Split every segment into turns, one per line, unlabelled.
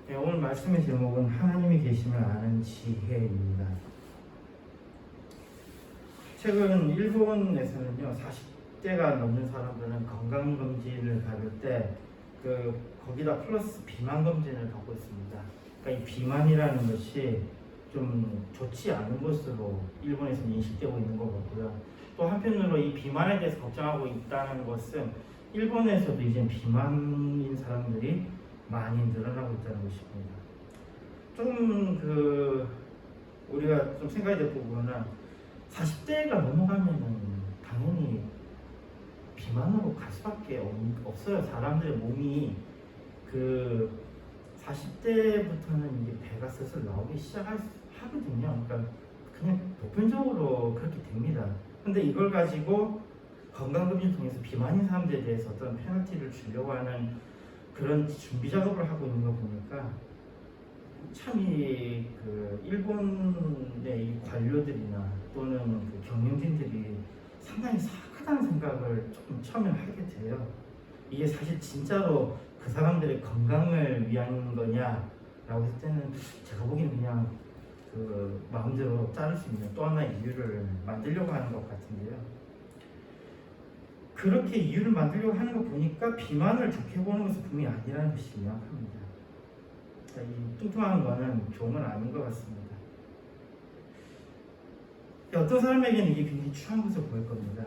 네, 오늘 말씀의 제목은 하나님이 계심을 아는 지혜입니다. 최근 일본에서는요, 40대가 넘는 사람들은 건강검진을 받을 때 거기다 플러스 비만검진을 받고 있습니다. 그러니까 이 비만이라는 것이 좀 좋지 않은 것으로 일본에서는 인식되고 있는 것 같고요. 또 한편으로 이 비만에 대해서 걱정하고 있다는 것은 일본에서도 이제 비만인 사람들이 많이 늘어나고 있다는 것입니다. 좀 우리가 좀 생각해야 될 부분은 40대가 넘어가면은 당연히 비만으로 갈 수밖에 없어요. 사람들의 몸이 40대부터는 이제 배가 슬슬 나오기 시작하거든요. 그러니까 그냥 보편적으로 그렇게 됩니다. 근데 이걸 가지고 건강검진 통해서 비만인 사람들에 대해서 어떤 페널티를 주려고 하는 그런 준비 작업을 하고 있는 거 보니까 참 일본의 이 관료들이나 또는 경영진들이 상당히 사악하다는 생각을 조금 처음에 하게 돼요. 이게 사실 진짜로 그 사람들의 건강을 위한 거냐라고 했을 때는 제가 보기에는 그냥 마음대로 자를 수 있는 또 하나의 이유를 만들려고 하는 것 같은데요. 그렇게 이유를 만들려고 하는 거 보니까 비만을 좋게 보는 것은 분명히 아니라는 것이 명확합니다. 이 뚱뚱한 거는 좋은 건 아닌 것 같습니다. 어떤 사람에게는 이게 굉장히 추한 것을 보일 겁니다.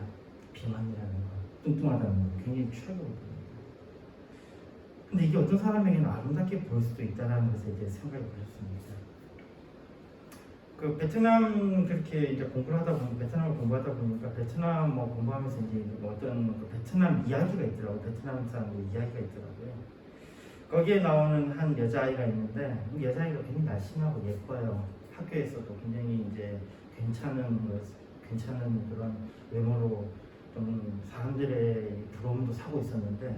비만이라는 거, 뚱뚱하다는 거 굉장히 추하게 보일 겁니다. 근데 이게 어떤 사람에게는 아름답게 보일 수도 있다는 것에 대해 생각해 보셨습니다. 베트남 그렇게 이제 공부를 하다 보니까 베트남을 공부하다 보니까 베트남 공부하면서 이제 어떤 베트남 이야기가 있더라고요. 베트남 사람들 이야기가 있더라고요. 거기에 나오는 한 여자아이가 있는데 이 여자아이가 굉장히 날씬하고 예뻐요. 학교에서도 굉장히 이제 괜찮은 그런 외모로 좀 사람들의 부러움도 사고 있었는데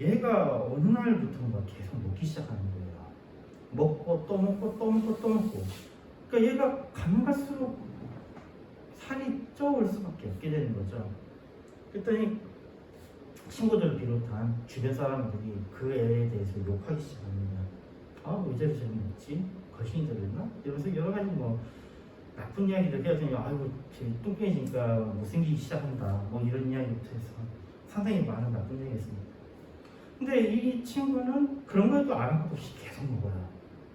얘가 어느 날부터인가 계속 먹기 시작하는 거예요. 먹고 또 먹고 또 먹고 또 먹고. 그러니까 얘가 가면 갈수록 살이 쪄올 수밖에 없게 되는 거죠. 그랬더니 친구들을 비롯한 주변 사람들이 그 애에 대해서 욕하기 시작합니다. 왜 저리 저리 먹지? 거신이 들렸나? 이러면서 여러 가지 나쁜 이야기를 해야더니 아이고 쟤 뚱뚱해지니까 못생기기 시작한다. 이런 이야기부터 해서 상당히 많은 나쁜 이야기가 있습니다. 근데 이 친구는 그런 것도 아랑곳 없이 계속 먹어요.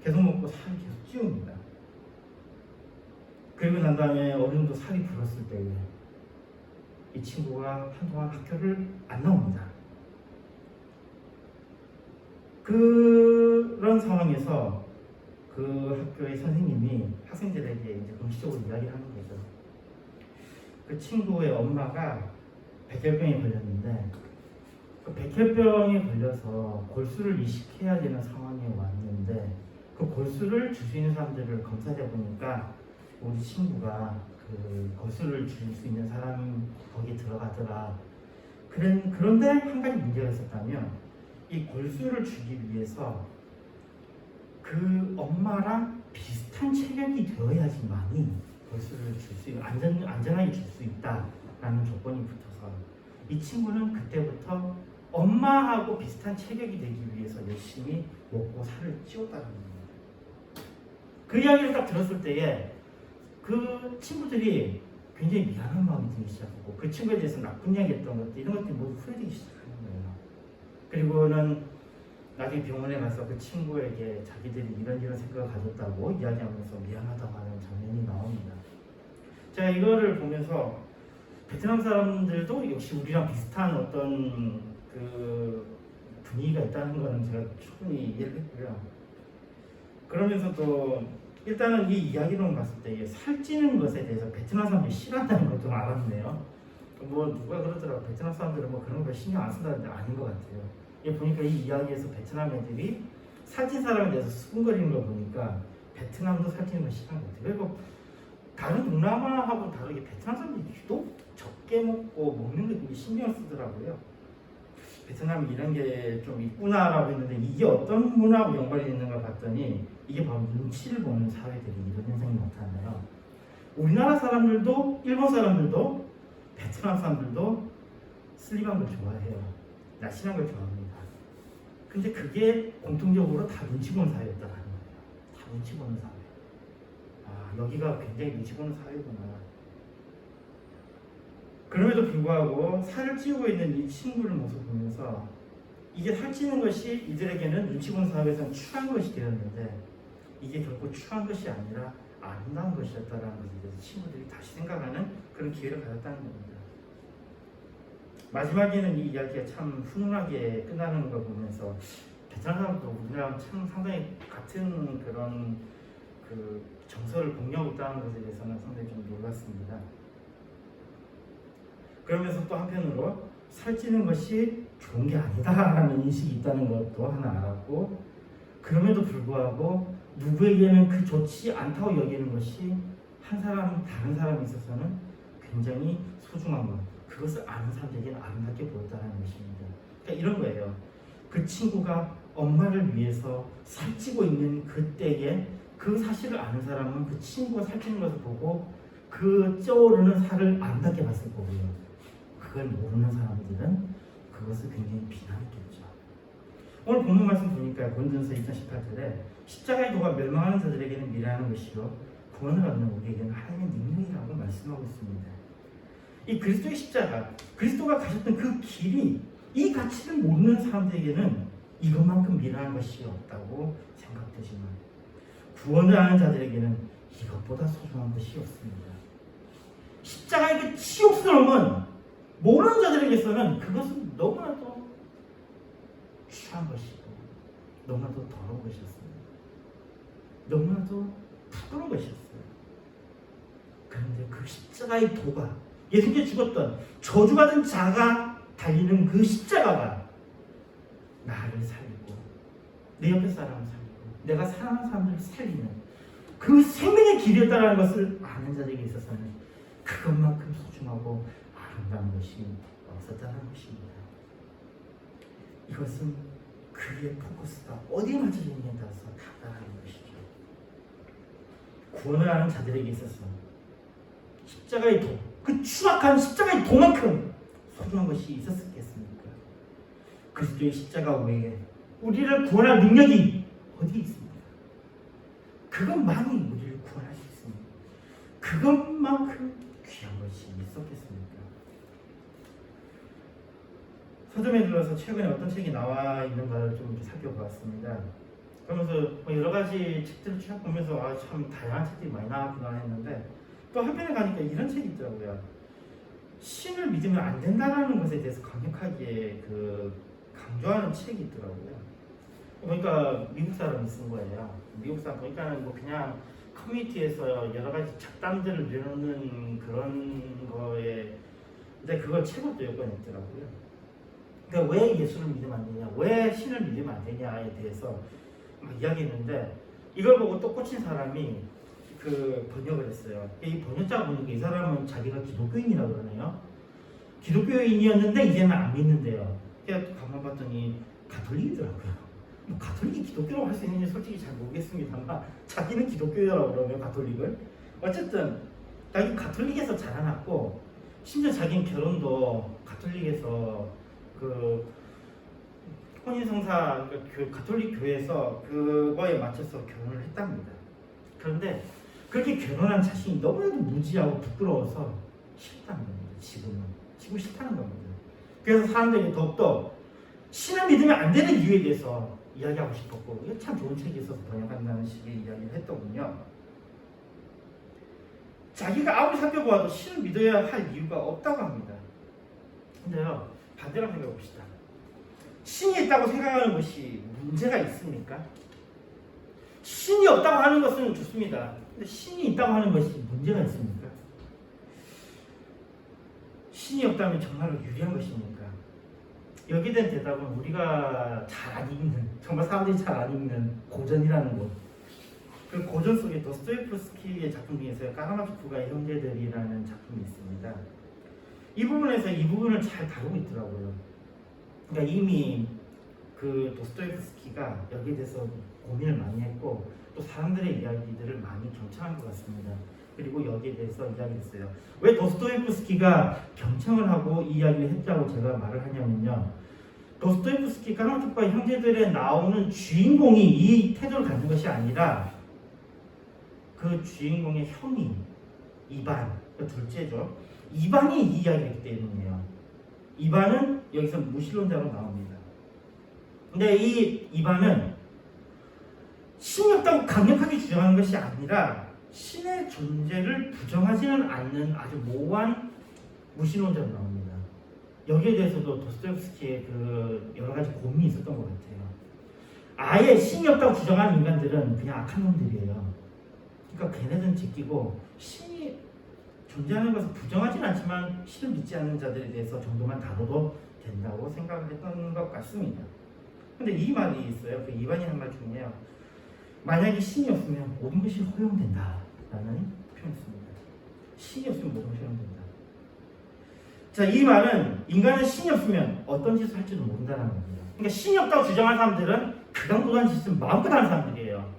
계속 먹고 살이 계속 찌웁니다. 그리고 난 다음에 어느 정도 살이 불었을 때에 이 친구가 한동안 학교를 안 나옵니다. 그런 상황에서 그 학교의 선생님이 학생들에게 이제 공식적으로 이야기하는 거죠. 그 친구의 엄마가 백혈병에 걸렸는데 그 백혈병에 걸려서 골수를 이식해야 되는 상황에 왔는데 그 골수를 줄 수 있는 사람들을 검사하다 보니까 우리 친구가 골수를 줄 수 있는 사람 거기에 들어가더라. 그런데 한 가지 문제가 있었다면 이 골수를 주기 위해서 그 엄마랑 비슷한 체격이 되어야지만이 골수를 안전하게 줄 수 있다라는 조건이 붙어서 이 친구는 그때부터 엄마하고 비슷한 체격이 되기 위해서 열심히 먹고 살을 찌웠다는 겁니다. 그 이야기를 딱 들었을 때에 그 친구들이 굉장히 미안한 마음이 들기 시작하고 그 친구에 대해서 나쁜 이야기 했던 것들 이런 것들이 모두 후회되기 시작하는 거예요. 그리고는 나중에 병원에 가서 그 친구에게 자기들이 이런 생각을 가졌다고 이야기하면서 미안하다고 하는 장면이 나옵니다. 제가 이거를 보면서 베트남 사람들도 역시 우리랑 비슷한 어떤 분위기가 있다는 거는 제가 충분히 이해를 했고요. 그러면서도 일단은 이 이야기로만 봤을 때 살찌는 것에 대해서 베트남 사람들이 싫어한다는 걸 좀 알았네요. 누가 그러더라고 베트남 사람들은 그런 거 신경 안 쓴다는데 아닌 것 같아요. 보니까 이 이야기에서 베트남 애들이 살찐 사람에 대해서 수군거리는 거 보니까 베트남도 살찌는 걸 싫어한 것 같아요. 그리고 다른 동남아하고 다르게 베트남 사람들이 유독 적게 먹고 먹는 게 되게 신경을 쓰더라고요. 베트남이 이런 게 좀 있구나라고 했는데 이게 어떤 문화하고 연관이 있는가 봤더니 이게 바로 눈치를 보는 사회들이 이런 현상이 나타나요. 우리나라 사람들도 일본 사람들도 베트남 사람들도 슬림한 걸 좋아해요. 날씬한 걸 좋아합니다. 근데 그게 공통적으로 다 눈치 보는 사회였다라는 거예요. 다 눈치 보는 사회. 아, 여기가 굉장히 눈치 보는 사회구나. 그럼에도 불구하고 살을 찌우고 있는 이 친구를 모습 보면서 이게 살찌는 것이 이들에게는 눈치 보는 사회에서는 추한 것이 되었는데 이게 결코 추한 것이 아니라 아름다운 것이었다라는 것에 대해서 친구들이 다시 생각하는 그런 기회를 가졌다는 겁니다. 마지막에는 이 이야기가 참 훈훈하게 끝나는 걸 보면서 베트남 사람도 우리랑 참 상당히 같은 그런 그 정서를 공유하고 있다는 것에 대해서는 상당히 좀 놀랐습니다. 그러면서 또 한편으로 살찌는 것이 좋은 게 아니다라는 인식이 있다는 것도 하나 알았고, 그럼에도 불구하고 누구에게는 그 좋지 않다고 여기는 것이 한 사람 다른 사람에 있어서는 굉장히 소중한 것, 그것을 아는 사람들에게는 아름답게 보였다는 것입니다. 그러니까 이런 거예요. 그 친구가 엄마를 위해서 살찌고 있는 그때에 그 사실을 아는 사람은 그 친구가 살찌는 것을 보고 그 쪄오르는 살을 아름답게 봤을 거고요. 그걸 모르는 사람들은 그것을 굉장히 비난했겠죠. 오늘 본문 말씀 보니까 고린도전서 2장 18절에 십자가의 도가 멸망하는 자들에게는 미래하는 것이요 구원을 얻는 우리에게는 하나님의 능력이라고 말씀하고 있습니다. 이 그리스도의 십자가, 그리스도가 가셨던 그 길이 이 가치를 모르는 사람들에게는 이것만큼 미련한 것이 없다고 생각되지만 구원을 아는 자들에게는 이것보다 소중한 것이 없습니다. 십자가의 그 치욕스러움은 모르는 자들에게서는 그것은 너무나도 추한 것이고 너무나도 더러운 것이었습니다. 너무나도 부끄러운 것이었어요. 그런데 그 십자가의 도가, 예수님께 죽었던 저주받은 자가 달리는 그 십자가가 나를 살리고 내 옆에 사람을 살리고 내가 사랑하는 사람들을 살리는 그 생명의 길이었다는 것을 아는 자들에게 있어서는 그것만큼 소중하고 아름다운 것이 없었다는 것입니다. 이것은 그의 포커스가 어디에 맞춰지느냐에 따라서 다르다는 것이죠. 구원을 하는 자들에게 있어서 십자가의 도, 그 추악한 십자가의 도만큼 소중한 것이 있었겠습니까? 그리스도의 십자가 외에 우리를 구원할 능력이 어디 있습니까? 그것만이 우리를 구원할 수 있습니다. 그것만큼 귀한 것이 있었겠습니까? 서점에 들어서 최근에 어떤 책이 나와 있는가를 좀 살펴보았습니다. 그러면서 여러 가지 책들을 쭉 보면서 참 다양한 책들이 많이 나왔구나 했는데 또 한편에 가니까 이런 책이 있더라고요. 신을 믿으면 안 된다는 것에 대해서 강력하게 강조하는 책이 있더라고요. 보니까 미국 사람이 쓴 거예요. 미국 사람 보니까는 뭐 그냥 커뮤니티에서 여러 가지 잡담들을 내놓는 그런 거에 근데 그걸 책으로 여건했더라고요. 그러니까 왜 예수를 믿으면 안 되냐, 왜 신을 믿으면 안 되냐에 대해서 막 이야기했는데 이걸 보고 또 꽂힌 사람이 번역을 했어요. 이 번역자가 보니까 이 사람은 자기가 기독교인이라고 그러네요. 기독교인이었는데 이제는 안 믿는데요. 그래서 가만 봤더니 가톨릭이더라고요. 뭐 가톨릭이 기독교라고 할 수 있는지 솔직히 잘 모르겠습니다만 자기는 기독교라고 그러면 가톨릭을 어쨌든 자기 가톨릭에서 자라났고 심지어 자기는 결혼도 가톨릭에서 혼인성사 가톨릭 교회에서 그거에 맞춰서 결혼을 했답니다. 그런데 그렇게 결혼한 자신이 너무나도 무지하고 부끄러워서 싫다는 겁니다. 지금 싫다는 겁니다. 그래서 사람들이 더욱더 신을 믿으면 안 되는 이유에 대해서 이야기하고 싶었고 이게 참 좋은 책이 있어서 번역한다는 식의 이야기를 했더군요. 자기가 아무리 살펴보아도 신을 믿어야 할 이유가 없다고 합니다. 근데요, 반대로 생각해 봅시다. 신이 있다고 생각하는 것이 문제가 있습니까? 신이 없다고 하는 것은 좋습니다. 근데 신이 있다고 하는 것이 문제가 있습니까? 신이 없다면 정말로 유리한 것입니까? 여기에 대한 대답은 우리가 잘 안 읽는, 정말 사람들이 잘 안 읽는 고전이라는 것. 그 고전 속에 도스토옙스키의 작품 중에서 까라마초프가의 형제들이라는 작품이 있습니다. 이 부분에서 이 부분을 잘 다루고 있더라고요. 그러니까 이미 도스토옙스키가 여기에 대해서 고민을 많이 했고 또 사람들의 이야기들을 많이 경청한 것 같습니다. 그리고 여기에 대해서 이야기했어요. 왜 도스토옙스키가 경청을 하고 이 이야기를 했다고 제가 말을 하냐면요. 도스토옙스키, 카라마초프와 형제들에 나오는 주인공이 이 태도를 갖는 것이 아니라 그 주인공의 형이 이반, 그 둘째죠. 이반이 이 이야기를 했기 때문이에요. 이반은 여기서 무신론자로 나옵니다. 근데 이 이반은 신이 없다고 강력하게 주장하는 것이 아니라 신의 존재를 부정하지는 않는 아주 모호한 무신론자로 나옵니다. 여기에 대해서도 도스토옙스키의 그 여러 가지 고민이 있었던 것 같아요. 아예 신이 없다고 주장하는 인간들은 그냥 악한 놈들이에요. 그러니까 걔네들은 제끼고 신이 존재하는 것을 부정하진 않지만 신을 믿지 않는 자들에 대해서 정도만 다뤄도 된다고 생각을 했던 것 같습니다. 근데 이 말이 있어요. 그 이반이 한 말 중에요. 만약에 신이 없으면 모든 것이 허용된다 라는 표현이 있습니다. 신이 없으면 모든 것이 허용된다. 자, 이 말은 인간은 신이 없으면 어떤 짓을 할지도 모른다는 겁니다. 그러니까 신이 없다고 주장하는 사람들은 그강도한 짓을 마음껏 하는 사람들이에요.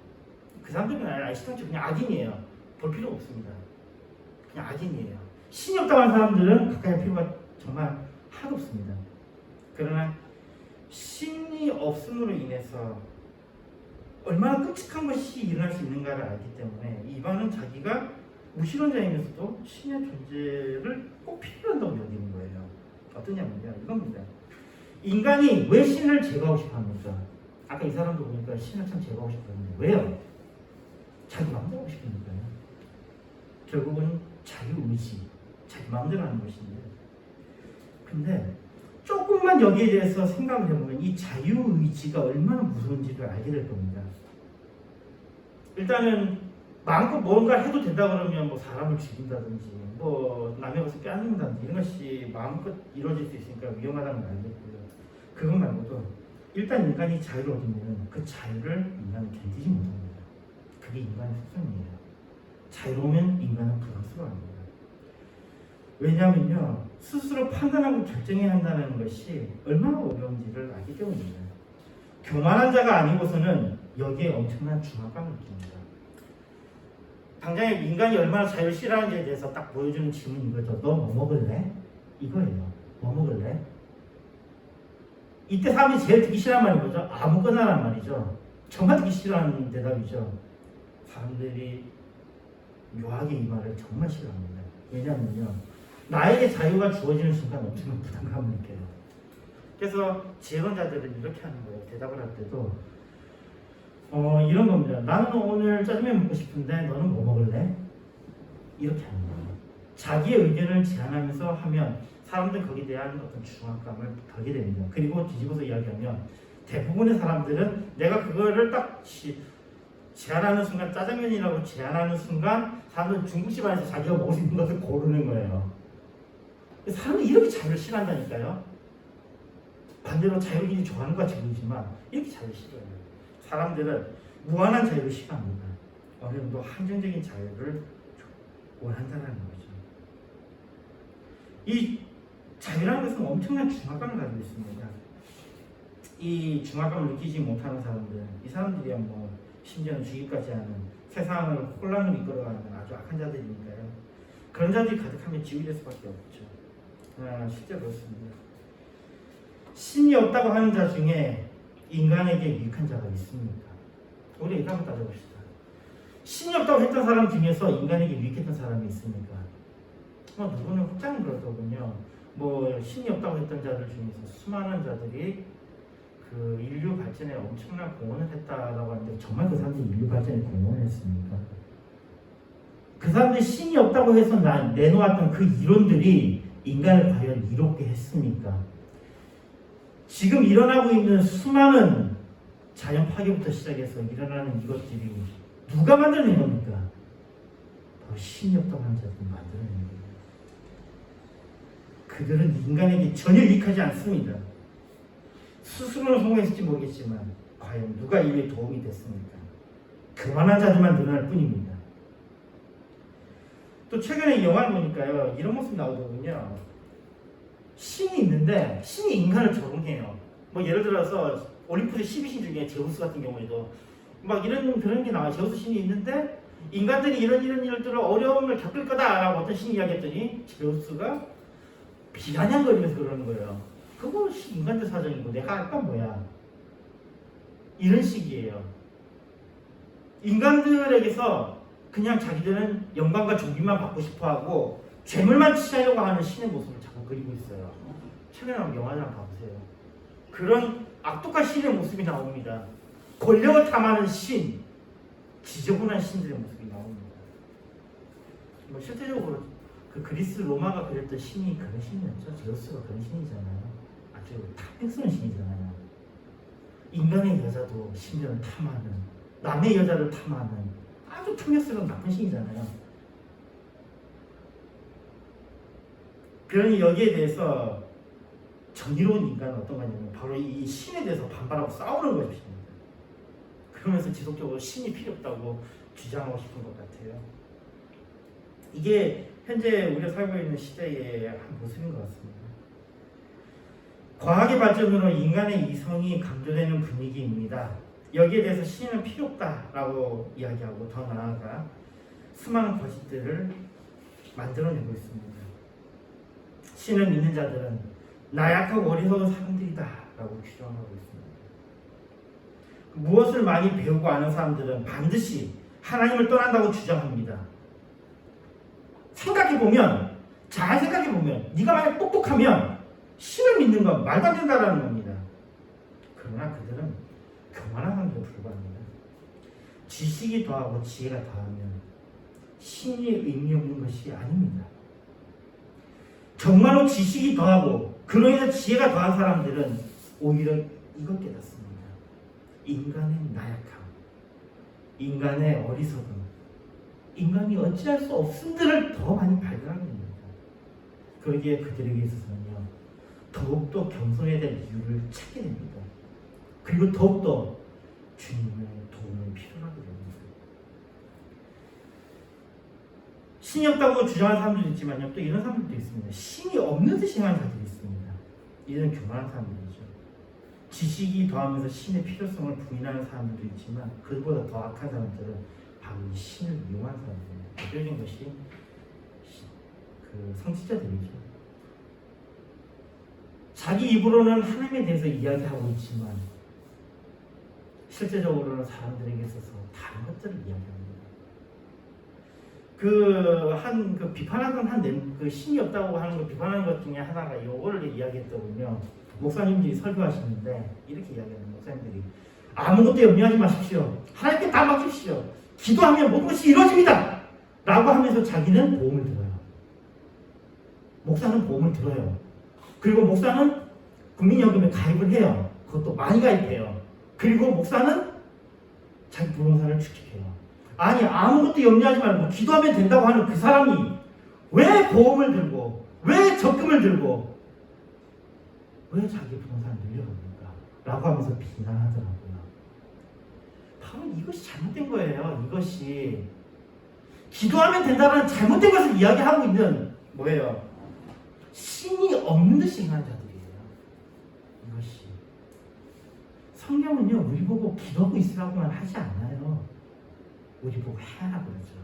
그 사람들은 아시다시피 그냥 악인이에요. 볼 필요가 없습니다. 그냥 악인이에요. 신이 없다고 하는 사람들은 가까이 할 필요가 정말 하나도 없습니다. 그러나 신이 없음으로 인해서 얼마나 끔찍한 것이 일어날 수 있는가를 알기 때문에 이반은 자기가 무신론자이면서도 신의 존재를 꼭 필요한다고 여기는 거예요. 어떠냐면요, 이겁니다. 인간이 왜 신을 제거하고 싶어 합니까? 아까 이 사람도 보니까 신을 참 제거하고 싶어 했는데 왜요? 자기 마음대로 하고 싶으니까요. 결국은 자유의지, 자기 마음대로 하는 것인데, 근데 조금만 여기에 대해서 생각을 해보면 이 자유의지가 얼마나 무서운지를 알게 될 겁니다. 일단은 마음껏 뭔가 해도 된다 그러면 뭐 사람을 죽인다든지 뭐 남의 것을 빼앗는다든지 이런 것이 마음껏 이루어질 수 있으니까 위험하다는 걸 알겠고요. 그것 말고도 일단 인간이 자유를 얻으면 그 자유를 인간은 견디지 못합니다. 그게 인간의 속성이에요. 자유로우면 인간은 불안스러워합니다. 왜냐하면요, 스스로 판단하고 결정해야 한다는 것이 얼마나 어려운지를 알기 때문입니다. 교만한 자가 아니고서는 여기에 엄청난 중압감을 느낍니다. 당장에 인간이 얼마나 자유를 싫어하는지에 대해서 딱 보여주는 질문이 이거죠. 너 뭐 먹을래? 이거예요. 뭐 먹을래? 이때 사람이 제일 듣기 싫어하는 말이 뭐죠? 아무거나란 말이죠. 정말 듣기 싫어하는 대답이죠. 사람들이 묘하게 이 말을 정말 싫어합니다. 왜냐하면요, 나에게 자유가 주어지는 순간 엄청난 부담감을 느껴요. 그래서 지혜론자들은 이렇게 하는 거예요. 대답을 할 때도 이런 겁니다. 나는 오늘 짜장면 먹고 싶은데 너는 뭐 먹을래? 이렇게 하는 거예요. 자기의 의견을 제안하면서 하면 사람들은 거기에 대한 어떤 중압감을 덜게 됩니다. 그리고 뒤집어서 이야기하면 대부분의 사람들은 내가 그거를 딱 제안하는 순간, 짜장면이라고 제안하는 순간 사람들은 중국집 안에서 자기가 먹을 수 있는 것을 고르는 거예요. 사람들이 이렇게 자유를 싫어한다니까요. 반대로 자유를 좋아하는 것 같이 보이지만 이렇게 자유를 싫어해요. 사람들은 무한한 자유를 싫어합니다. 어느 정도 한정적인 자유를 원한다는 거죠. 이 자유라는 것은 엄청난 중압감을 가지고 있습니다. 이 중압감을 느끼지 못하는 사람들, 이 사람들이야 뭐 심지어는 죽이까지 하는, 세상을 혼란으로 이끌어가는 아주 악한 자들이니까요. 그런 자들이 가득하면 지옥이 될 수밖에 없죠. 실제로 그렇습니다. 신이 없다고 하는 자 중에 인간에게 유익한 자가 있습니까? 우리 이거 한번 따져봅시다. 신이 없다고 했던 사람 중에서 인간에게 유익했던 사람이 있습니까? 누구는 확장을 그러더군요. 뭐 신이 없다고 했던 자들 중에서 수많은 자들이 그 인류 발전에 엄청난 공헌을 했다라고 하는데 정말 그 사람들이 인류 발전에 공헌을 했습니까? 그 사람들이 신이 없다고 해서 내놓았던 그 이론들이 인간을 과연 이롭게 했습니까? 지금 일어나고 있는 수많은 자연 파괴부터 시작해서 일어나는 이것들이 누가 만들어낸 겁니까? 바로 신이 없다고 하는 자들이 만들어낸 겁니다. 그들은 인간에게 전혀 유익하지 않습니다. 스스로는 성공했을지 모르겠지만 과연 누가 이에 도움이 됐습니까? 그만한 자들만 늘어날 뿐입니다. 또 최근에 이 영화를 보니까요, 이런 모습이 나오더군요. 신이 있는데 신이 인간을 적응해요. 뭐 예를 들어서 올림푸스 12신 중에 제우스 같은 경우에도 막 이런 그런 게 나와요. 제우스 신이 있는데 인간들이 이런 일들을 어려움을 겪을 거다라고 어떤 신이 이야기했더니 제우스가 비아냥거리면서 그러는 거예요. 그것이 인간적 사정이고 내가 알까 뭐야. 이런 식이에요. 인간들에게서 그냥 자기들은 영광과 존귀만 받고 싶어하고 재물만 취하려고 하는 신의 모습을 자꾸 그리고 있어요. 최근에 나온 영화를 한번 봐보세요. 그런 악독한 신의 모습이 나옵니다. 권력을 탐하는 신, 지저분한 신들의 모습이 나옵니다. 뭐 실제적으로 그 그리스 로마가 그렸던 신이 그런 신이었죠. 제우스가 그런 신이잖아요. 아주 탐욕스러운 신이잖아요. 인간의 여자도 심지어는 탐하는, 남의 여자를 탐하는 아주 탐욕스러운 나쁜 신이잖아요. 그러니 여기에 대해서 정의로운 인간은 어떤 거냐면 바로 이 신에 대해서 반발하고 싸우는 것입니다. 그러면서 지속적으로 신이 필요 없다고 주장하고 싶은 것 같아요. 이게 현재 우리가 살고 있는 시대의 한 모습인 것 같습니다. 과학의 발전으로 인간의 이성이 강조되는 분위기입니다. 여기에 대해서 신은 필요 없다라고 이야기하고 더 나아가 수많은 거짓들을 만들어내고 있습니다. 신을 믿는 자들은 나약하고 어리석은 사람들이다 라고 규정하고 있습니다. 무엇을 많이 배우고 아는 사람들은 반드시 하나님을 떠난다고 주장합니다. 생각해보면, 잘 생각해보면 네가 만약 똑똑하면 신을 믿는 건 말도 안 된다는 겁니다. 그러나 그들은 교만한 상태에 불과합니다. 지식이 더하고 지혜가 더하면 신이 의미 없는 것이 아닙니다. 정말로 지식이 더하고 그로 인해서 지혜가 더한 사람들은 오히려 이것 깨닫습니다. 인간의 나약함, 인간의 어리석음, 인간이 어찌할 수 없음들을 더 많이 발견하게 됩니다. 그러기에 그들에게 있어서는요, 더욱더 겸손해야 될 이유를 찾게 됩니다. 그리고 더욱더 주님의 도움을 필요로 하게 됩니다. 신이 없다고 주장하는 사람들도 있지만요, 또 이런 사람들도 있습니다. 신이 없는 듯이 행하는 자들이 있습니다. 이런 교만한 사람들이죠. 지식이 더하면서 신의 필요성을 부인하는 사람들도 있지만 그보다 더 악한 사람들은 바로 이 신을 이용하는 사람들입니다. 대표적인 것이 그 성직자들이죠. 자기 입으로는 하나님에 대해서 이야기하고 있지만 실제적으로는 사람들에게 있어서 다른 것들을 이야기합니다. 그 비판하던 그 신이 없다고 하는 거 비판하는 것 중에 하나가 요거를 이야기했더군요. 목사님들이 설교하시는데 이렇게 이야기하는 목사님들이 아무것도 염려하지 마십시오. 하나님께 다 맡기십시오. 기도하면 모든 것이 이루어집니다. 라고 하면서 자기는 보험을 들어요. 목사는 보험을 들어요. 그리고 목사는 국민연금에 가입을 해요. 그것도 많이 가입해요. 그리고 목사는 자기 부동산을 주식해요. 아니 아무것도 염려하지 말고 기도하면 된다고 하는 그 사람이 왜 보험을 들고 왜 적금을 들고 왜 자기 부동산을 늘려갑니까? 라고 하면서 비난하더라고요. 바로 이것이 잘못된 거예요. 이것이 기도하면 된다는 잘못된 것을 이야기하고 있는 뭐예요? 신이 없는 듯이 행하는 자들이에요. 이것이 성경은요 우리 보고 기도하고 있으라고만 하지 않아요. 우리 보고 해라 그러죠.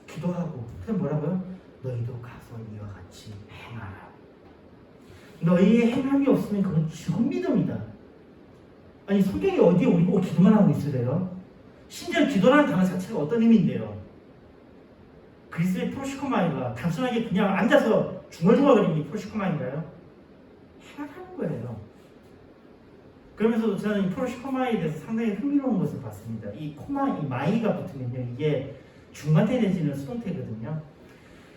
기도하고 그럼 뭐라고요? 너희도 가서 이와 같이 행하라. 너희의 행함이 없으면 그건 죽은 믿음이다. 아니 성경이 어디에 우리 보고 기도만 하고 있으래요? 심지어 기도라는 단어 자체가 어떤 의미인데요? 그리스의 프로시코마이가 단순하게 그냥 앉아서 중얼중얼거리는 게 프로시코마인가요? 행하라는 거예요. 그러면서도 저는 이 프로시코마이에 대해서 상당히 흥미로운 것을 봤습니다. 이 마이가 붙으면요, 이게 중간태 내지는 수동태거든요.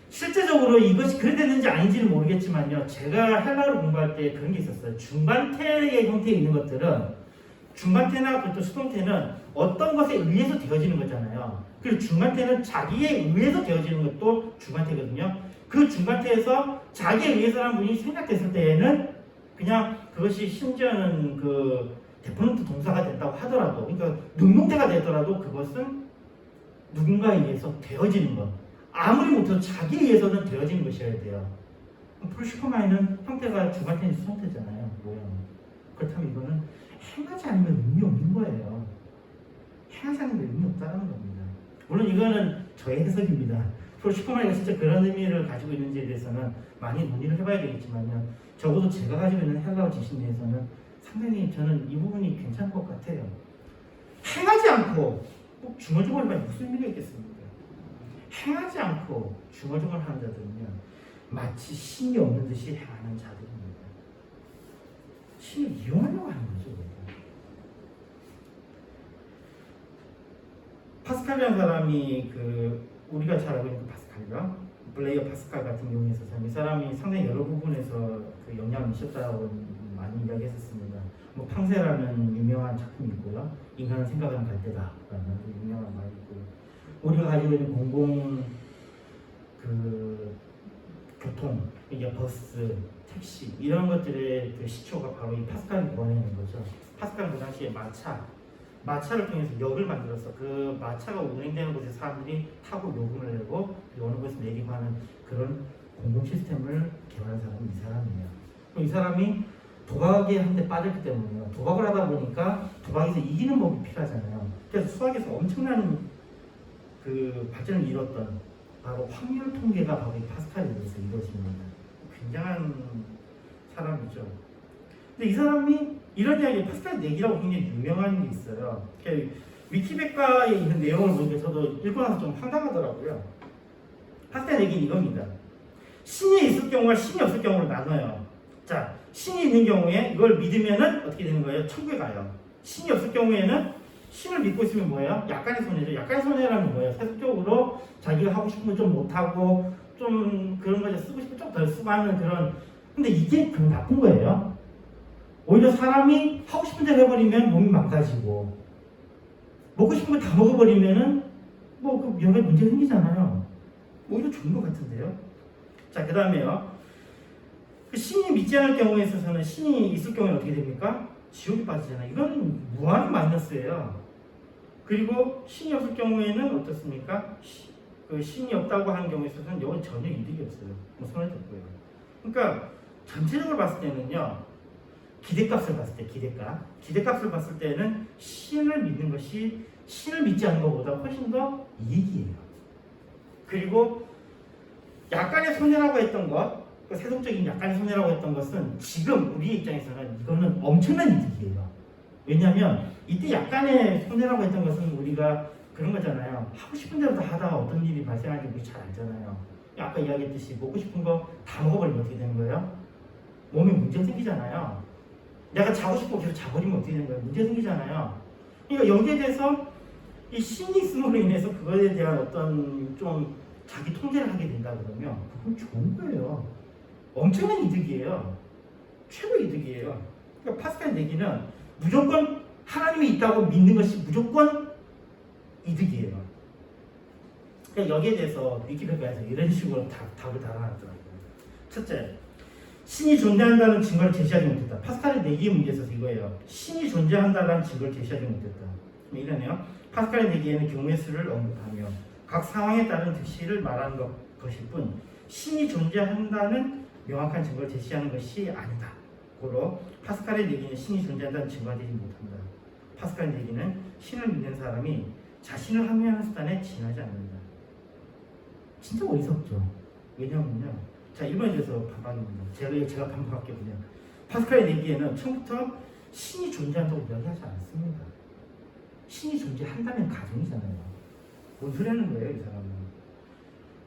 실제적으로 이것이 그래 됐는지 아닌지는 모르겠지만요, 제가 헬라어를 공부할 때 그런 게 있었어요. 중간태의 형태에 있는 것들은 중간태나 또 수동태는 어떤 것에 의해서 되어지는 거잖아요. 그리고 중간태는 자기에 의해서 되어지는 것도 중간태거든요. 그 중간태에서 자기에 의해서라는 분이 생각됐을 때에는 그냥 그것이 심지어는 그 데퍼넌트 동사가 됐다고 하더라도, 그러니까 능동태가 되더라도 그것은 누군가에 의해서 되어지는 것. 아무리 못해도 자기에 의해서는 되어지는 것이어야 돼요. 프로시코마이는 형태가 중간태인지 수동태잖아요. 모양은. 그렇다면 이거는 행하지 않으면 의미 없는 거예요. 행하지 않으면 의미 없다는 겁니다. 물론 이거는 저의 해석입니다. 슈퍼마니가 진짜 그런 의미를 가지고 있는지에 대해서는 많이 논의를 해봐야 되겠지만요. 적어도 제가 가지고 있는 헬라어 지식에 대해서는 상당히 저는 이 부분이 괜찮은 것 같아요. 행하지 않고 꼭 중얼중얼하면 무슨 의미가 있겠습니까? 행하지 않고 중얼중얼하는 자들은요, 마치 신이 없는 듯이 행하는 자들입니다. 신을 이용하려고 하는 거죠. 파스칼이라는 사람이 우리가 잘 알고 있는 파스칼이가 블레이어 파스칼 같은 경우에 있어서 이 사람이 상당히 여러 부분에서 영향을 미쳤다고 많이 이야기했었습니다. 뭐 팡세라는 유명한 작품이 있고요. 인간은 생각하는 갈대다라는 유명한 말이 있고요. 우리가 가지고 있는 공공 교통, 이게 버스, 택시 이런 것들의 시초가 바로 이 파스칼이 원해낸 거죠. 파스칼은 그 당시에 마차를 통해서 역을 만들어서 그 마차가 운행되는 곳에 사람들이 타고 요금을 내고 어느 곳에 내리고 하는 그런 공공 시스템을 개발한 사람이 이 사람이에요. 이 사람이 도박에 한데 빠졌기 때문에요. 도박을 하다 보니까 도박에서 이기는 법이 필요하잖아요. 그래서 수학에서 엄청난 발전을 이뤘던 바로 확률 통계가 바로 이 파스칼에 의해서 이루어집니다. 굉장한 사람이죠. 근데 이 사람이 이런 이야기, 파스칼 내기라고 굉장히 유명한 게 있어요. 위키백과에 있는 내용을 보니까 저도 읽고 나서 좀 황당하더라고요. 파스칼 내기는 이겁니다. 신이 있을 경우와 신이 없을 경우를 나눠요. 자, 신이 있는 경우에 이걸 믿으면은 어떻게 되는 거예요? 천국에 가요. 신이 없을 경우에는 신을 믿고 있으면 뭐예요? 약간의 손해죠. 약간의 손해라는 뭐예요? 세속적으로 자기가 하고 싶은 거 좀 못하고 좀 그런 거 쓰고 싶은 좀 덜 쓰고 하는 그런. 근데 이게 그럼 나쁜 거예요. 오히려 사람이 하고 싶은 대로 해버리면 몸이 망가지고 먹고 싶은 거 다 먹어버리면은 여러 가지 문제 생기잖아요. 오히려 좋은 것 같은데요. 자, 그 다음에요. 신이 믿지 않을 경우에 있어서는 신이 있을 경우에 어떻게 됩니까? 지옥에 빠지잖아요. 이건 무한 마이너스예요. 그리고 신이 없을 경우에는 어떻습니까? 신이 없다고 하는 경우에 있어서는 이건 전혀 이득이 없어요. 손해도 없고요. 그러니까 전체적으로 봤을 때는요. 기대값을 봤을 때 기대값을 봤을 때는 신을 믿는 것이 신을 믿지 않는 것보다 훨씬 더 이익이에요. 그리고 약간의 손해라고 했던 것, 세속적인 약간의 손해라고 했던 것은 지금 우리 입장에서는 이거는 엄청난 이득이에요. 왜냐하면 이때 약간의 손해라고 했던 것은 우리가 그런 거잖아요. 하고 싶은 대로 다 하다가 어떤 일이 발생할지 우리 잘 알잖아요. 아까 이야기했듯이 먹고 싶은 거 다 먹어버리면 어떻게 되는 거예요? 몸에 문제 생기잖아요. 내가 자고 싶고 계속 자버리면 어떻게 되는 거예요? 문제 생기잖아요. 그러니까 여기에 대해서 이 신이 있음으로 인해서 그거에 대한 어떤 좀 자기 통제를 하게 된다 그러면 그건 좋은 거예요. 엄청난 이득이에요. 최고 이득이에요. 그러니까 파스칼 내기는 무조건 하나님이 있다고 믿는 것이 무조건 이득이에요. 그러니까 여기에 대해서 위키백과에서 이런 식으로 답을 달아놨더라고요. 첫째, 신이 존재한다는 증거를 제시하지 못했다. 파스칼의 내기의 문제에 있어서 이거예요. 신이 존재한다는 증거를 제시하지 못했다. 이러네요. 파스칼의 내기에는 경우의 수를 언급하며 각 상황에 따른 득실을 말하는 것일 뿐 신이 존재한다는 명확한 증거를 제시하는 것이 아니다. 고로 파스칼의 내기는 신이 존재한다는 증거가 되지 못한다. 파스칼의 내기는 신을 믿는 사람이 자신을 합리화하는 수단에 지나지 않는다. 진짜 어리석죠. 왜냐하면요. 자, 1번에 대해서 반박입니다. 제가 반박할게요. 그냥. 파스칼의 내기에는 처음부터 신이 존재한다고 이야기하지 않습니다. 신이 존재한다면 가정이잖아요. 뭔 소리 하는 거예요, 이 사람은.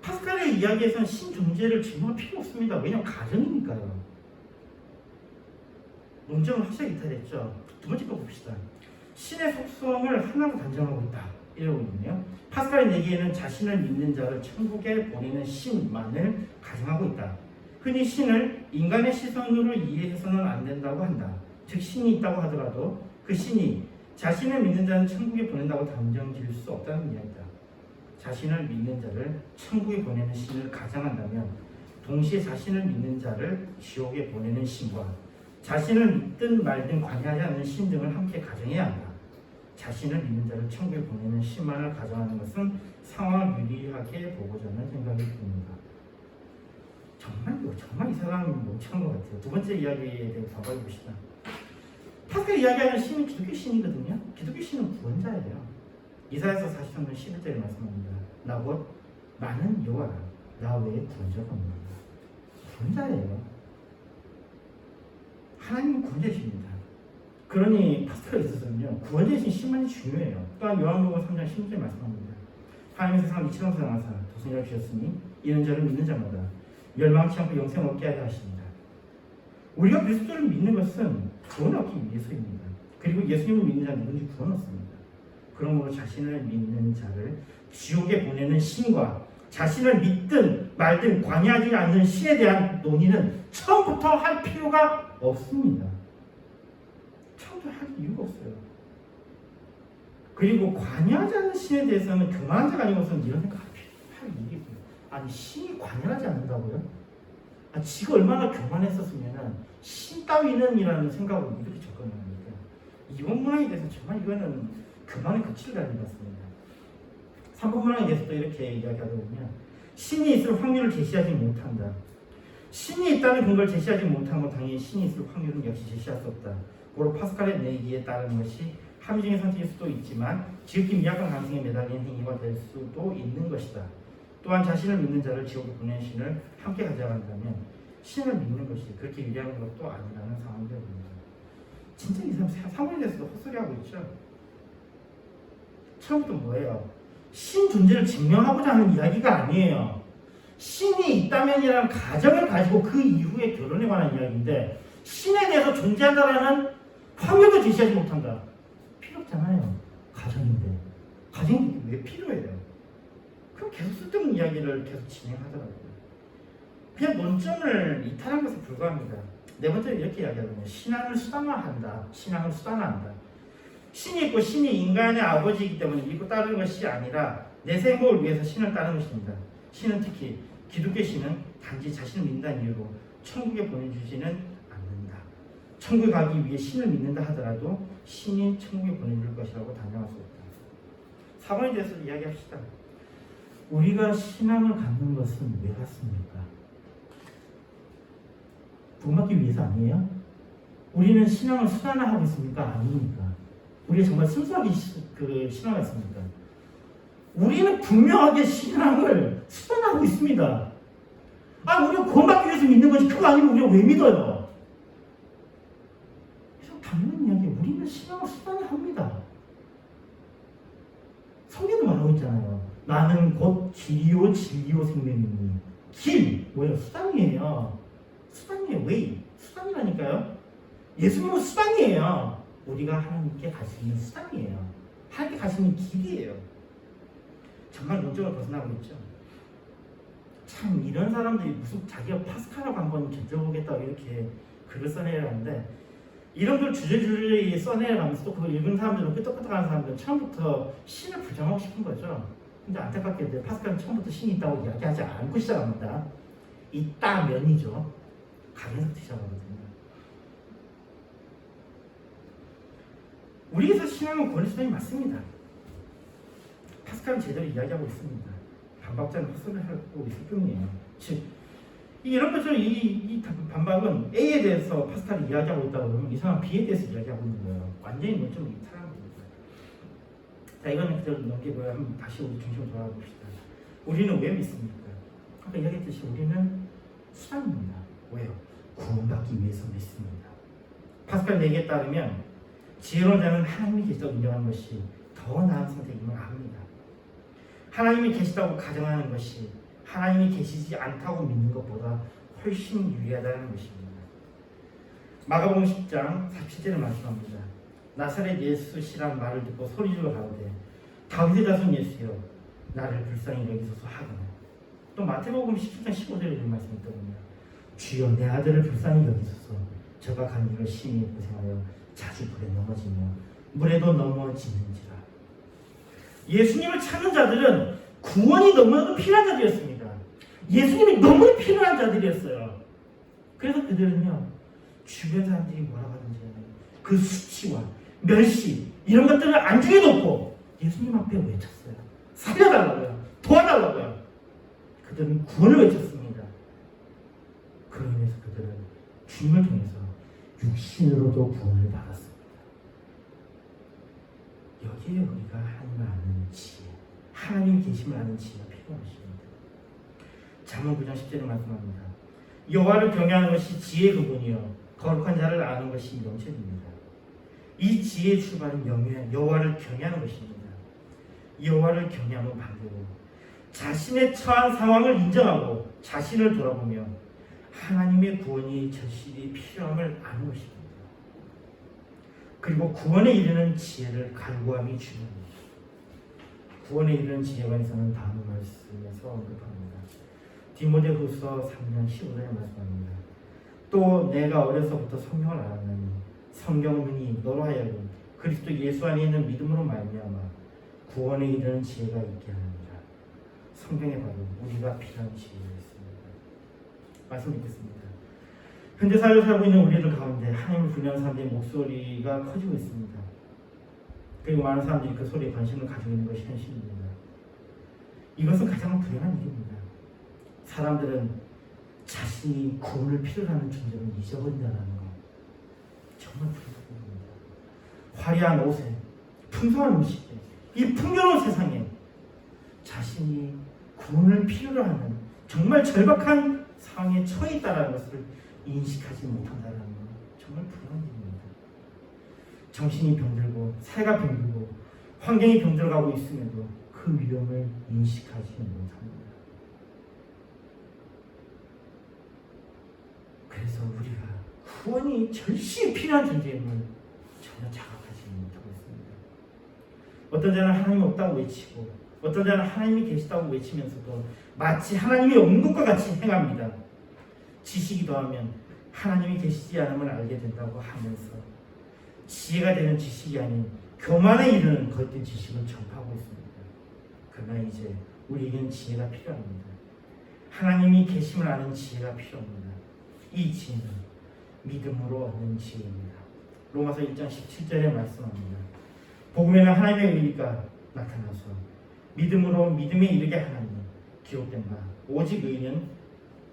파스칼의 이야기에서는 신 존재를 증명할 필요 없습니다. 왜냐하면 가정이니까요. 논점은 확실하게 이탈했죠. 두 번째 거 봅시다. 신의 속성을 하나로 단정하고 있다. 이러고 있네요. 파스칼의 내기에는 자신을 믿는 자를 천국에 보내는 신만을 가정하고 있다. 흔히 신을 인간의 시선으로 이해해서는 안 된다고 한다. 즉 신이 있다고 하더라도 그 신이 자신을 믿는 자는 천국에 보낸다고 단정 지을 수 없다는 이야기다. 자신을 믿는 자를 천국에 보내는 신을 가정한다면 동시에 자신을 믿는 자를 지옥에 보내는 신과 자신을 믿든 말든 관여하지 않는 신 등을 함께 가정해야 한다. 자신을 믿는 자를 천국에 보내는 신만을 가정하는 것은 상황을 유리하게 보고자 하는 생각이 듭니다. 정말 이 사람이 멍청한 것 같아요. 두 번째 이야기에 대해서 반박해 봅시다. 파스칼 이야기하는 신은 기독교 신이거든요. 기독교 신은 구원자예요. 이사야서 43년 11절에 말씀합니다. 나곧 나는 여호와라. 나 외에 구원자가 없느니라. 구원자예요. 하나님은 구원자십니다. 그러니 파스타에 있어서는요, 구원자이신 신만이 중요해요. 또한 요한복음 3장 16절에 말씀합니다. 하나님의 세상을 이처럼 사랑하사 독생자를 주셨으니 이는 저를 믿는 자마다 멸망치 않고 영생을 얻게 하려 하십니다. 우리가 그리스도를 믿는 것은 구원을 얻기 위해서입니다. 그리고 예수님을 믿는 자는 누군지 구원 얻습니다. 그러므로 자신을 믿는 자를 지옥에 보내는 신과 자신을 믿든 말든 관여하지 않는 신에 대한 논의는 처음부터 할 필요가 없습니다. 처음부터 할 이유가 없어요. 그리고 관여하지 않는 신에 대해서는 교만한 자가 아니고서는 이런 생각할 일이 있어요. 아니, 신이 관여하지 않는다고요? 지가 얼마나 교만했었으면 신 따위는 이라는 생각으로 이렇게 접근합니까? 이번 문항에 대해서 정말 이거는 교만의 극치를 달린 것 같습니다. 3번 문항에 대해서도 이렇게 이야기하거든요. 신이 있을 확률을 제시하지 못한다. 신이 있다는 근거를 제시하지 못하면 당연히 신이 있을 확률은 역시 제시할 수 없다. 고로 파스칼의 내기에 따르는 것이 합리적인 선택일 수도 있지만 지극히 미약한 가능성에 매달리는 행위가 될 수도 있는 것이다. 또한 자신을 믿는 자를 지옥에 보내는 신을 함께 가져간다면 신을 믿는 것이 그렇게 유리한 것도 아니라는 상황이 되어버립니다. 진짜 이 사람 사모에 대해서도 헛소리하고 있죠. 처음부터 뭐예요? 신 존재를 증명하고자 하는 이야기가 아니에요. 신이 있다면이라는 가정을 가지고 그 이후에 결혼에 관한 이야기인데 신에 대해서 존재한다라는 확률도 제시하지 못한다. 필요 없잖아요. 가정인데. 가정이 왜 필요해요? 그럼 계속 쓸데없는 이야기를 계속 진행하더라고요. 그냥 논점을 이탈한 것에 불과합니다. 네 번째로 이렇게 이야기하거든요. 신앙을 수단화한다. 신앙을 수단화한다. 신이 있고 신이 인간의 아버지이기 때문에 믿고 따르는 것이 아니라 내 생복을 위해서 신을 따르는 것입니다. 신은 특히 기독교 신은 단지 자신을 믿는다는 이유로 천국에 보내주지는 않는다. 천국에 가기 위해 신을 믿는다 하더라도 신이 천국에 보내줄 것이라고 단정할 수 없다. 4번에 대해서 이야기합시다. 우리가 신앙을 갖는 것은 왜 갖습니까? 구원받기 위해서 아니에요? 우리는 신앙을 수단화하고 있습니까? 아닙니까? 우리가 정말 순수하게 신앙을 했습니까? 우리는 분명하게 신앙을 수단화하고 있습니다. 우리가 구원받기 위해서 믿는 거지 그거 아니면 우리가 왜 믿어요? 그래서 당연한 이야기예요. 우리는 신앙을 수단화합니다. 성경도 말하고 있잖아요. 나는 곧 길이요 진리요 생명이니. 길 뭐예요? 수단이에요. 수단이에요. 왜? 수단이라니까요. 예수님은 수단이에요. 우리가 하나님께 갈 수 있는 수단이에요. 하나님께 갈 수 있는 길이에요. 정말 논점을 벗어나고 있죠. 참 이런 사람들이 무슨 자기가 파스칼하고 한번 견뎌보겠다고 이렇게 글을 써내려는데 이런 걸 주저주저 써내려가면서 또 그걸 읽은 사람들은 끄떡끄떡하는 사람들은 처음부터 신을 부정하고 싶은 거죠. 근데 안타깝게도 파스칼은 처음부터 신이 있다고 이야기하지 않고 시작합니다. 있다면이죠. 가면서부터 시작하거든요. 우리에서 신앙은 권리 수단이 맞습니다. 파스칼은 제대로 이야기하고 있습니다. 반박자는 헛소리를 하고 있을 뿐이에요. 즉 이런 것처럼 이 반박은 A에 대해서 파스칼이 이야기하고 있다고 그러면 이 사람은 B에 대해서 이야기하고 있는 거예요. 완전히 논점을 이탈하는 겁니다. 자, 이거는 그대로 넘기고요. 한번 다시 우리 중심으로 돌아가 봅시다. 우리는 왜 믿습니까? 아까 이야기했듯이 우리는 수단입니다. 왜요? 구원받기 위해서 믿습니다. 파스칼 얘기에 따르면 지혜로운 자는 하나님이 계시다고 인정하는 것이 더 나은 선택임을 압니다. 하나님이 계시다고 가정하는 것이 하나님이 계시지 않다고 믿는 것보다 훨씬 유리하다는 것입니다. 마가복음 10장 47절을 말씀합니다. 나사렛 예수시란 말을 듣고 소리질러 가로되 다윗의 자손 예수여 나를 불쌍히 여기소서 하거나 또 마태복음 17장 15절에 이런 말씀이 있더군요. 주여 내 아들을 불쌍히 여기소서 저가 간 길을 심히 고생하여 자주 불에 넘어지며 물에도 넘어지는지라. 예수님을 찾는 자들은 구원이 너무나도 필요한 자들이었습니다. 예수님이 너무 필요한 자들이었어요. 그래서 그들은요 주변 사람들이 뭐라고 하든지 그 수치와 멸시 이런 것들을 안중에 놓고 예수님 앞에 외쳤어요. 살려달라고요. 도와달라고요. 그들은 구원을 외쳤습니다. 그로 인해서 그들은 주님을 통해서 육신으로도 구원을 받았습니다. 여기에 우리가 하나님을 아는 지혜, 하나님 계심을 아는 지혜가 필요합니다. 필요한 것입니다. 잠언 9장 10절에 말씀합니다. 여호와를 경외하는 것이 지혜의 근본이요 거룩한 자를 아는 것이 명철입니다. 이 지혜의 출발은 여호와를 경외하는 것입니다. 여호와를 경외하면 반대로 자신의 처한 상황을 인정하고 자신을 돌아보며 하나님의 구원이 절실히 필요함을 아는 것입니다. 그리고 구원에 이르는 지혜를 갈구함이 중요합니다. 구원에 이르는 지혜에 관해서는 다음 말씀에서 언급합니다. 디모데후서 3장 15절에 말씀합니다. 또 내가 어려서부터 성경을 알았나니 성경은 눈이 너로 하여금 그리스도 예수 안에 있는 믿음으로 말미암아 구원에 이르는 지혜가 있게 하느니라. 성경에 바로 우리가 필요한 지혜가 있습니다. 말씀 읽겠습니다. 현대 사회를 살고 있는 우리들 가운데 하나님을 부르는 사람들의 목소리가 커지고 있습니다. 그리고 많은 사람들이 그 소리에 관심을 가지고 있는 것이 현실입니다. 이것은 가장 불행한 일입니다. 사람들은 자신이 구원을 필요로 하는 존재를 잊어버린다는 것, 정말 불행한 일입니다. 화려한 옷에 풍성한 음식에 이 풍요로운 세상에 자신이 구원을 필요로 하는 정말 절박한 상황에 처해 있다는 것을 인식하지 못한다는 것, 정말 불행한 일입니다. 정신이 병들고 사회가 병들고 환경이 병들어가고 있음에도 그 위험을 인식하지 못합니다. 그래서 우리가 구원이 절실히 필요한 존재임을 전혀 자각하지 못하고 있습니다. 어떤 자는 하나님이 없다고 외치고 어떤 자는 하나님이 계시다고 외치면서도 마치 하나님이 없는 것과 같이 행합니다. 지식이 더하면 하나님이 계시지 않음을 알게 된다고 하면서 지혜가 되는 지식이 아닌 교만에 이르는 거짓된 지식을 전파하고 있습니다. 그러나 이제 우리에겐 지혜가 필요합니다. 하나님이 계심을 아는 지혜가 필요합니다. 이 지혜는 믿음으로 얻는 지혜입니다. 로마서 1장 17절에 말씀합니다. 복음에는 하나님의 의가 나타나서 믿음으로 믿음에 이르게 하나니 기록된 바 오직 의는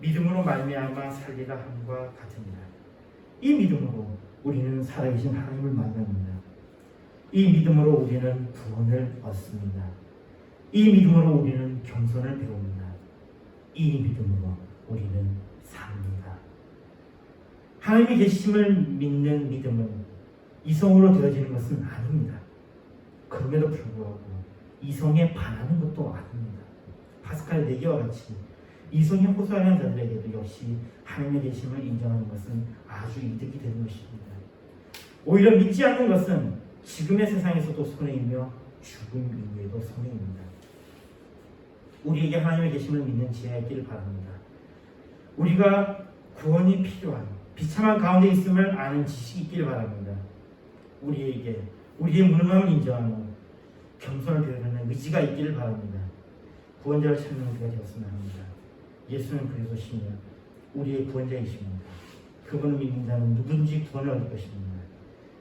믿음으로 말미암아 살리라 함과 같으니라. 이 믿음으로 우리는 살아계신 하나님을 만납니다. 이 믿음으로 우리는 구원을 얻습니다. 이 믿음으로 우리는 겸손을 배웁니다. 이 믿음으로 우리는 삽니다. 하나님이 계심을 믿는 믿음은 이성으로 되어지는 것은 아닙니다. 그럼에도 불구하고 이성에 반하는 것도 아닙니다. 파스칼 4개와 같이 이성에 호소하는 자들에게도 역시 하나님의 계심을 인정하는 것은 아주 이득이 되는 것입니다. 오히려 믿지 않는 것은 지금의 세상에서도 손해이며 죽음 이후에도 손해입니다. 우리에게 하나님의 계심을 믿는 지혜가 있기를 바랍니다. 우리가 구원이 필요한 비참한 가운데 있음을 아는 지식이 있기를 바랍니다. 우리에게 우리의 무능함을 인정하는 겸손을 배우는 의지가 있기를 바랍니다. 구원자를 찾는 우리가 되었으면 합니다. 예수는 그리스도시며 우리의 구원자이십니다. 그분을 믿는 자는 누구든지 구원을 얻을 것입니다.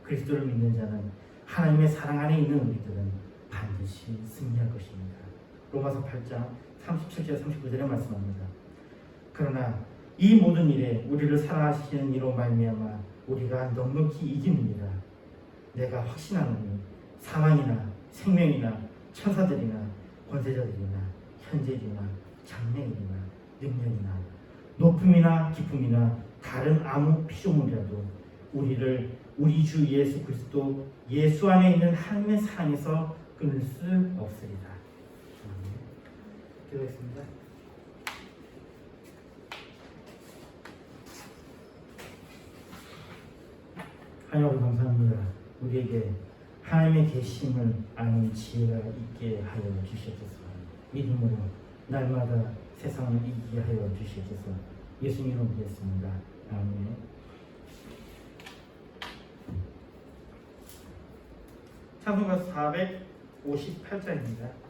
그리스도를 믿는 자는 하나님의 사랑 안에 있는 우리들은 반드시 승리할 것입니다. 로마서 8장 37절 39절에 말씀합니다. 그러나 이 모든 일에 우리를 사랑하시는 이로 말미암아 우리가 넉넉히 이기느니라. 내가 확신하노니 사망이나 생명이나 천사들이나 권세자들이나 현재이나 장래이나 능력이나 높음이나 깊음이나 다른 아무 피조물이라도 우리를 우리 주 예수 그리스도 예수 안에 있는 하나님의 사랑에서 끊을 수 없으리라. 기도했습니다. 하나님 감사합니다. 우리에게 하나님의 계심을 아는 지혜가 있게 하여 주시옵소서. 믿음으로 날마다 세상을 이기게 하여 주시옵소서. 예수님으로 믿겠습니다. 아멘. 찬송가 458장입니다.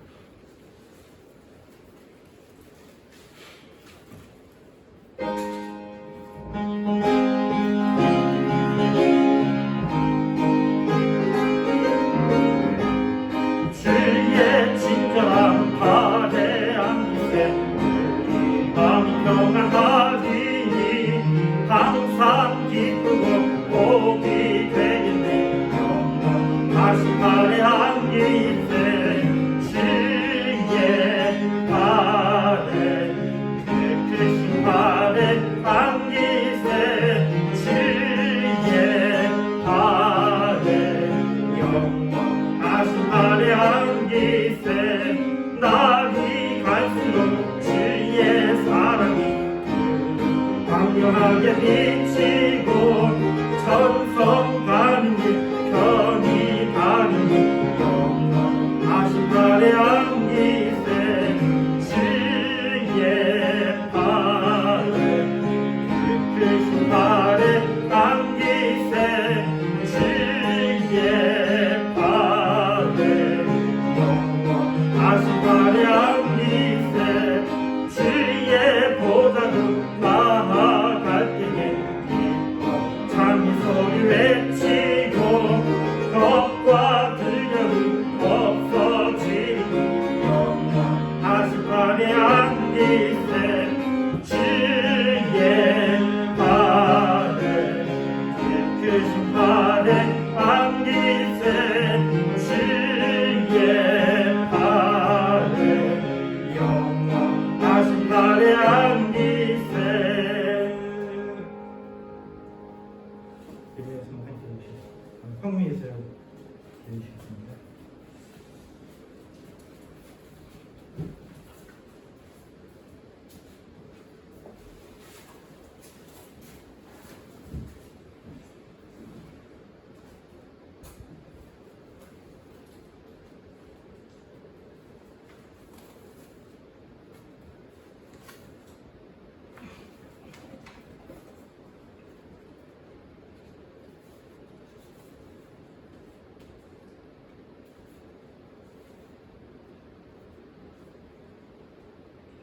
주의 친절한 발에 안기세 우리 마음이 평안하리니 항상 기쁘고 복이 되겠네. 영원하신 발에 안기세 주의 발 발에 안기세 날이 갈수록 주의 사랑이 광명하게 비치고 천성 가는 길 편히 가는 길 영원하신 발에 안기세 주의 발에 크신 발에 안기세 주의 발에 영원하신 발에 안기세 주의 보좌로 나아갈 때에 기뻐 찬미 소리 외치고 겁과 두려움 없어지고 영원하신 발에 안기세 주의 발에 크신 발에 안기세 주의 발에 영원하신 발에 안기세.
예배에서 한번 해주시겠습니다. 성미에서 해주시겠습니다.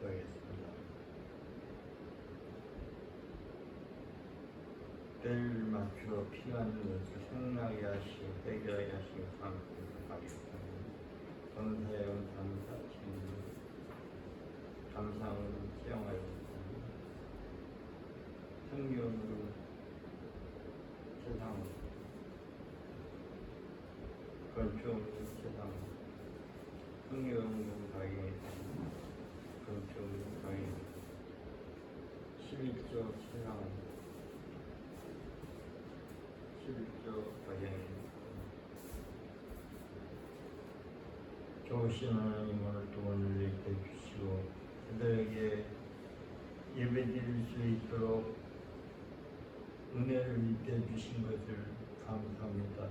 기도하겠습니다. 때를 맞추어 필요한 것을 생각하게 하시고 해결하게 하시고 감사하겠습니다. 감사해요 감사하시는 감사함으로 수용하였습니다. 성경으로 세상을 건축으로 세상을 성경으로 가겠습니다. 건축으로 가겠습니다. 11조 세상을 11조 가겠습니다. 좋으신 하나님 오늘 또 오늘 이렇게 주시고 그들에게 예배드릴 수 있도록 은혜를 입혀 주신 것을 감사합니다.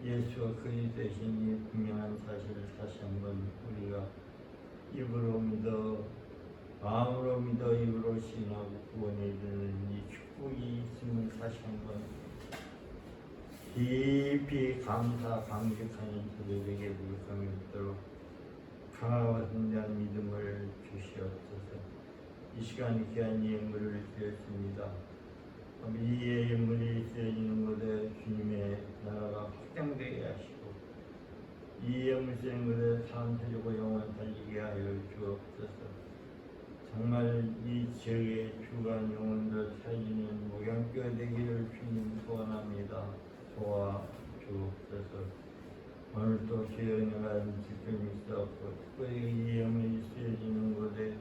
예수와 그리스도 되신 이 분명한 사실을 다시 한번 우리가 입으로 믿어 마음으로 믿어 입으로 신하고 구원에 이르는 이 축복이 있음을 다시 한번 깊이 감사 감격하는 저들에게 물감이 있도록 강하고 선대한 믿음을 주시옵소서. 이 시간 귀한 예물을 드렸습니다. 이 예물이 쓰여지는 곳에 주님의 나라가 확장되게 하시고 이 예물 쓰는 곳에 삶 살리고 영원 살리게 하여 주옵소서. 정말 이 지역의 주간 영혼들 살리는 목양교회 되기를 주님 소원합니다. 도와주옵소서. 오늘 또 주연이라는 직분이 있었고 특별히 이 예물이 쓰여지는 곳에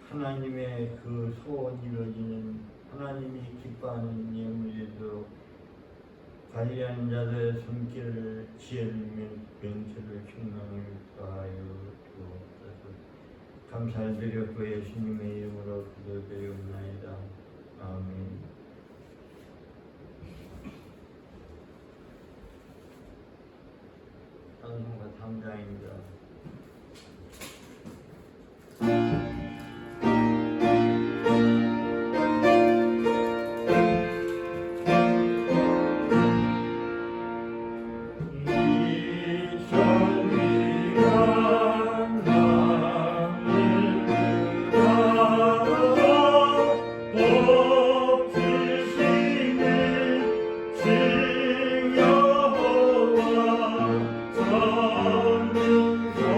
하나님의 그 소원이 이루어지는 하나님이 기뻐하는 예물이도록 관리하는 자들의 손길을 지혜를 명철을 충만을 더하여 주옵소서. 감사를 드렸고 예수님의 이름으로 기도드리옵나이다. 아멘. 찬송가 3장입니다.
주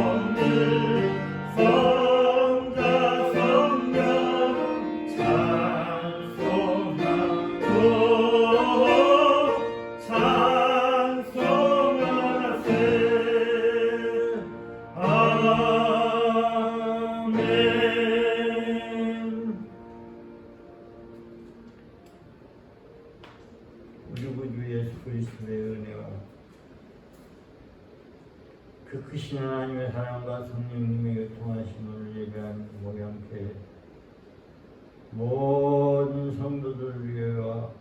그 크신 하나님의 사랑과 성령님의 교통하심을 예배한 모양께 모든 성도들 위해와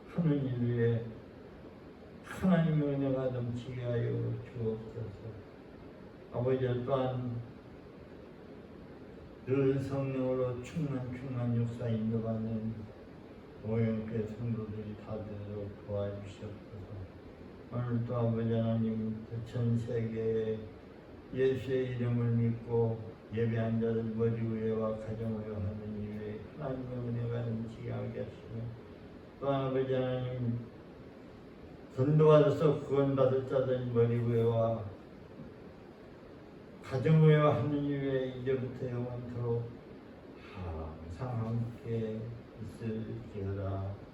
하는 일 위해 하나님의 은혜가 넘치게 하여 주옵소서. 아버지 또한 늘 성령으로 충만 역사 인도받는 오영교회 성도들이 다 되도록 도와주시옵소서. 오늘도 아버지 하나님 전 세계에 예수의 이름을 믿고 예배한 자들 머리 위에와 가정 위에 하는 일에 하나님의 은혜가 넘치게 하게 하시며 또한 아버지 하나님 전도받아서 구원받을 자들 머리 위에와 가정 위에와 하는 일에 이제부터 영원토록 항상 함께 있을지어다.